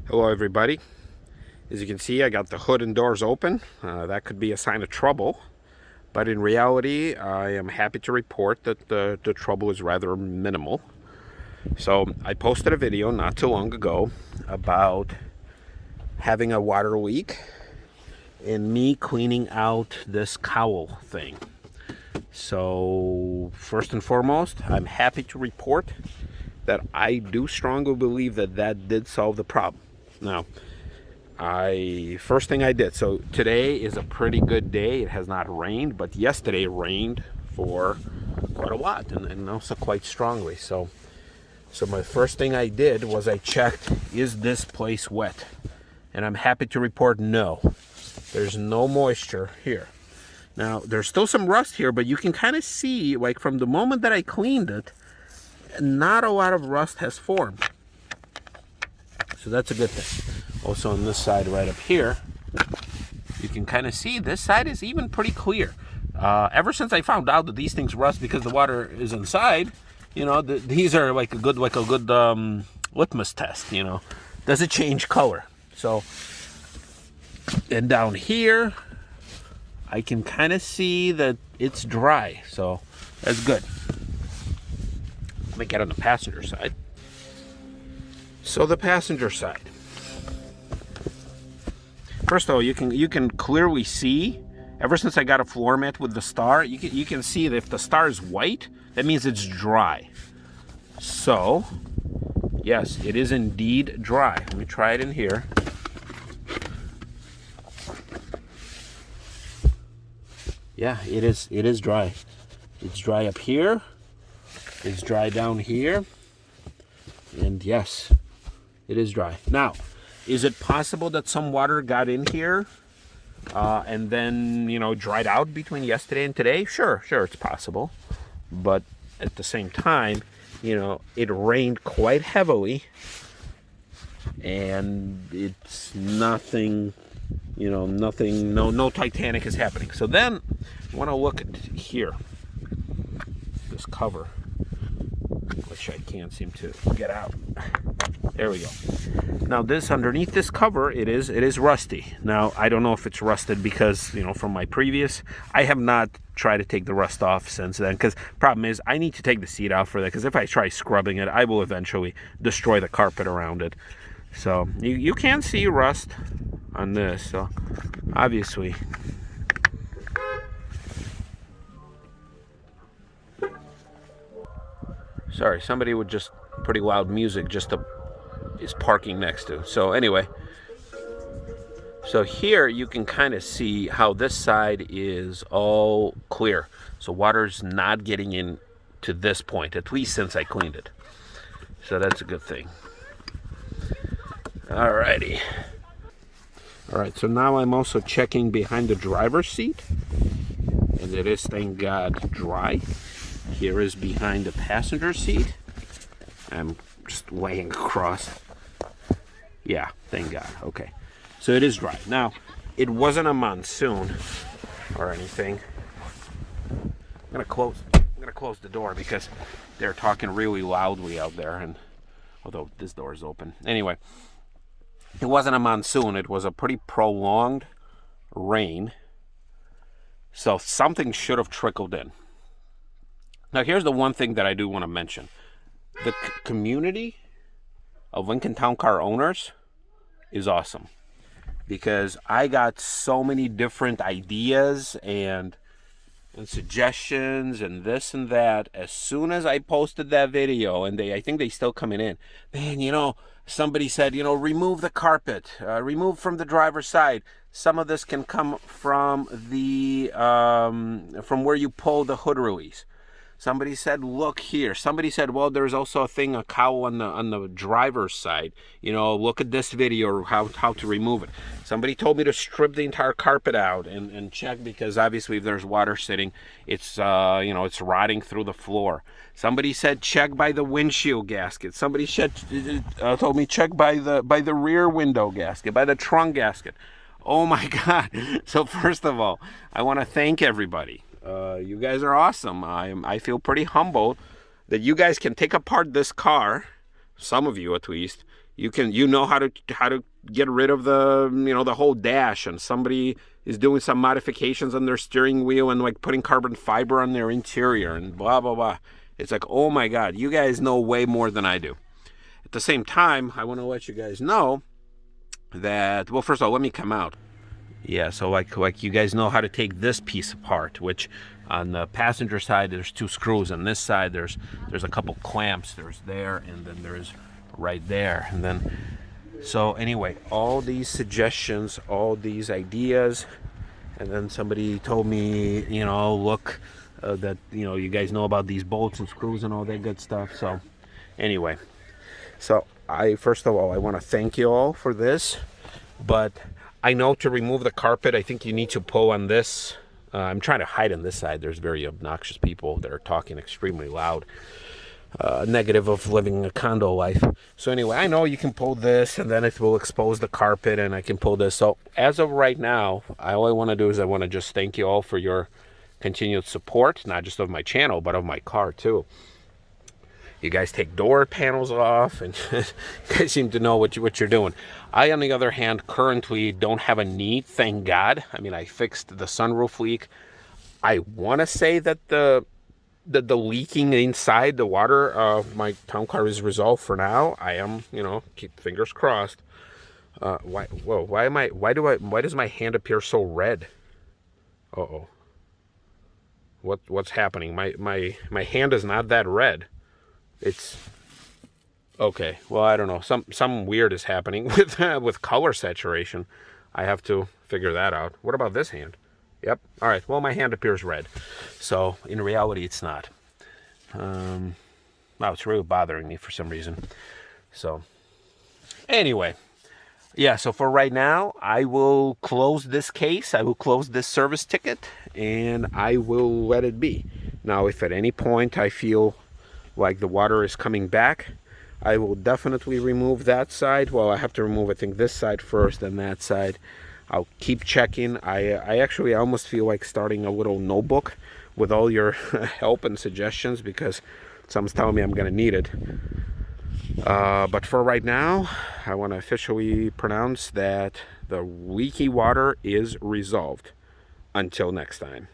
Hello everybody. As you can see, I got the hood and doors open. That could be a sign of trouble, but in reality I am happy to report that the trouble is rather minimal. So I posted a video not too long ago about having a water leak and me cleaning out this cowl thing. So first and foremost, I'm happy to report that I do strongly believe that did solve the problem. Now, first thing I did, so today is a pretty good day. It has not rained, but yesterday rained for quite a lot and also quite strongly. So my first thing I did was I checked, is this place wet? And I'm happy to report no. There's no moisture here. Now, there's still some rust here, but you can kind of see, like from the moment that I cleaned it, not a lot of rust has formed. So that's a good thing. Also on this side right up here, you can kind of see this side is even pretty clear. Ever since I found out that these things rust because the water is inside, you know, these are like a good litmus test, you know. Does it change color? So, and down here, I can kind of see that it's dry. So that's good. Let me get on the passenger side. So the passenger side. First of all, you can clearly see, ever since I got a floor mat with the star, you can see that if the star is white, that means it's dry. So, yes, it is indeed dry. Let me try it in here. Yeah, it is dry. It's dry up here. It's dry down here. And yes, it is dry. Now, is it possible that some water got in here and then, you know, dried out between yesterday and today? Sure, it's possible. But at the same time, you know, it rained quite heavily and it's nothing, you know, nothing, no Titanic is happening. So then I want to look at here, this cover, which I can't seem to get out. There we go. Now this, underneath this cover, it is rusty. Now I don't know if it's rusted because, you know, from my previous, I have not tried to take the rust off since then, because problem is I need to take the seat out for that, because if I try scrubbing it, I will eventually destroy the carpet around it. So you can see rust on this, so obviously. Sorry, somebody with just pretty loud music is parking next to. So anyway, so here you can kind of see how this side is all clear. So water's not getting in to this point, at least since I cleaned it. So that's a good thing. Alrighty. Alright, so now I'm also checking behind the driver's seat. And it is, thank God, dry. Here is behind the passenger seat. I'm just laying across. Yeah, thank God. Okay. So it is dry. Now, it wasn't a monsoon or anything. I'm gonna close the door because they're talking really loudly out there, and although this door is open. Anyway, it wasn't a monsoon, it was a pretty prolonged rain. So something should have trickled in. Now, here's the one thing that I do want to mention. The community of Lincoln Town Car owners is awesome, because I got so many different ideas and suggestions and this and that. As soon as I posted that video, and I think they still coming in, man, you know, somebody said, you know, remove the carpet, remove from the driver's side. Some of this can come from the from where you pull the hood release. Somebody said, look here. Somebody said, well, there's also a cowl on the driver's side. You know, look at this video, how to remove it. Somebody told me to strip the entire carpet out and check, because obviously if there's water sitting, it's, you know, it's rotting through the floor. Somebody said, check by the windshield gasket. Somebody told me check by the rear window gasket, by the trunk gasket. Oh my God. So first of all, I want to thank everybody. You guys are awesome. I feel pretty humbled that you guys can take apart this car, some of you at least, you know how to get rid of the the whole dash, and somebody is doing some modifications on their steering wheel and like putting carbon fiber on their interior and blah blah blah. It's like, oh my God, you guys know way more than I do. At the same time, I want to let you guys know that, well, first of all, let me come out. Yeah, so like you guys know how to take this piece apart, which on the passenger side there's 2 screws. On this side there's a couple clamps. There's there, and then there's right there. And then, so anyway, all these suggestions, all these ideas, and then somebody told me, look, that you guys know about these bolts and screws and all that good stuff. So anyway, so first of all, I want to thank you all for this, but I know to remove the carpet, I think you need to pull on this. I'm trying to hide on this side. There's very obnoxious people that are talking extremely loud, negative of living a condo life. So anyway, I know you can pull this, and then it will expose the carpet, and I can pull this. So as of right now, all I want to do is I want to just thank you all for your continued support, not just of my channel, but of my car too. You guys take door panels off, and you guys seem to know what you're doing. I, on the other hand, currently don't have a need, thank God. I mean, I fixed the sunroof leak. I want to say that the leaking inside the water of my town car is resolved for now. I am, keep fingers crossed. Why does my hand appear so red? Uh-oh. What's happening? My hand is not that red. It's okay. Well, I don't know. Some weird is happening with color saturation. I have to figure that out. What about this hand? Yep. All right. Well, my hand appears red. So in reality, it's not. Wow, it's really bothering me for some reason. So anyway, yeah. So for right now, I will close this case. I will close this service ticket, and I will let it be. Now, if at any point I feel like the water is coming back, I will definitely remove that side. Well, I have to remove, I think, this side first, then that side. I'll keep checking. I actually almost feel like starting a little notebook with all your help and suggestions, because someone's telling me I'm going to need it. But for right now, I want to officially pronounce that the leaky water is resolved. Until next time.